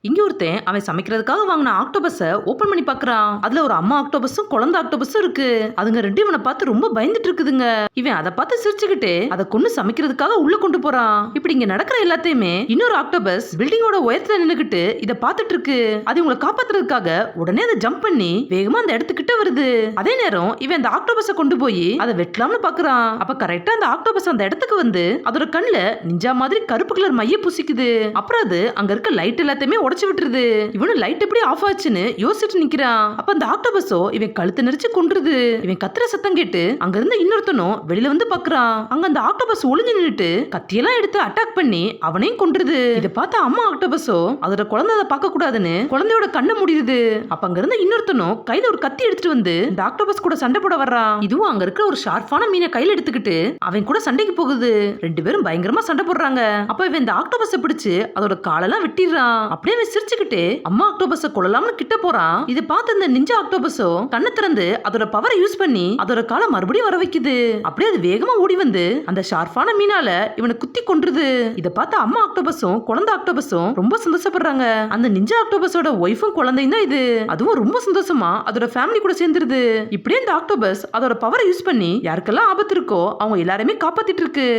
இங்க ஒருத்தன் அவன் சமைக்கிறதுக்காக வாங்கின ஆக்டோபஸ ஓபன் பண்ணி பாக்குறான். அதுல ஒரு அம்மா ஆக்டோபஸும் குழந்தை ஆக்டோபஸும் இருக்கு. அதுங்க ரெண்டு இவனை பார்த்து ரொம்ப பயந்துட்டு இருக்குதுங்க. இவன் அதை பார்த்து சிரிச்சுக்கிட்டு அதை கொண்டு சமைக்கிறதுக்காக உள்ள கொண்டு போறான். இப்படி இங்க நடக்கிற எல்லாத்தையுமே இன்னொரு ஆக்டோபஸ் பில்டிங்கோட உயரத்துல நின்னுகிட்டு இதை பார்த்துட்டு இருக்கு. அது இவங்களை காப்பாத்துறதுக்காக உடனே அதை ஜம்ப் பண்ணி வேகமா அந்த இடத்துக்கிட்ட வருது. அதே நேரம் இவன் அந்த ஆக்டோபஸ கொண்டு போய் அதை வெட்டலாம்னு பாக்குறான். அப்ப கரெக்டா அந்த ஆக்டோபஸ் அந்த இடத்துக்கு வந்து அதோட கண்ணுல நிஞ்சா மாதிரி கருப்பு கலர் மைய பூசிக்குது. அப்புறம் அது அங்க இருக்க லைட் எல்லாத்தையுமே உடைச்சு விட்டுருது. இவனு லைட் எப்படி ஆஃப் ஆச்சுன்னு யோசிச்சுட்டு நிக்கிறான். அப்ப அந்த ஆக்டோபஸோ இவன் கழுத்து நெரிச்சு கொன்றுது. இவன் கத்துற சத்தம் கேட்டு அங்க இருந்த இன்னொருத்தனும் வெளியில வந்து பாக்குறான். அங்க அந்த ஆக்டோபஸ் ஒளிஞ்சு நின்னுட்டு கத்தியெல்லாம் எடுத்து அட்டாக் பண்ணி அவனையும் கொன்றுது. இதை பார்த்த அம்மா ஆக்டோபஸோ அதோட குழந்தை அதை பார்க்க கூடாதுன்னு குழந்தையோட கண்ணை முடியுது. அப்ப அங்க இருந்த இன்னொருத்தனும் கையில ஒரு கத்தி எடுத்துட்டு வந்து இந்த ஆக்டோபஸ் கூட சண்டை போட வர்றான். இதுவும் அங்க இருக்கிற ஒரு ஷார்ப்பான மீனை கையில எடுத்துக்கிட்டு அவன் கூட சண்டைக்கு போகுது. ரெண்டு பேரும் பயங்கரமா சண்டை போடுறாங்க. அப்ப இவன் இந்த ஆக்டோபஸை பிடிச்சு அதோட காலெல்லாம் வெட்டிடுறான். அப்படியே சிரிச்சுக்கிட்டு அம்மா ஆக்டோபஸ கொல்லலாம்னு கிட்ட போறான். இதை பார்த்து இந்த நிஞ்சா ஆக்டோபஸோ கண்ணை திறந்து அதோட பவரை யூஸ் பண்ணி அதோட காலை மறுபடியும் வர வைக்குது. அப்படியே அது வேகமா ஓடி வந்து அந்த ஷார்ப்பான மீனால இவனை குத்தி கொன்றுது. இதை பார்த்து அம்மா ஆக்டோபஸும் குழந்தை ஆக்டோபஸும் ரொம்ப சந்தோஷப்படுறாங்க. அந்த நிஞ்சா ஆக்டோபஸோட ஒய்ஃபும் குழந்தையும் தான் இது. அதுவும் ரொம்ப சந்தோஷமா அதோட ஃபேமிலி கூட சேர்ந்துருது. இப்படியே இந்த ஆக்டோபஸ் அதோட பவரை யூஸ் பண்ணி யாருக்கெல்லாம் ஆபத்து இருக்கோ அவங்க எல்லாருமே காப்பாத்திட்டு இருக்கு.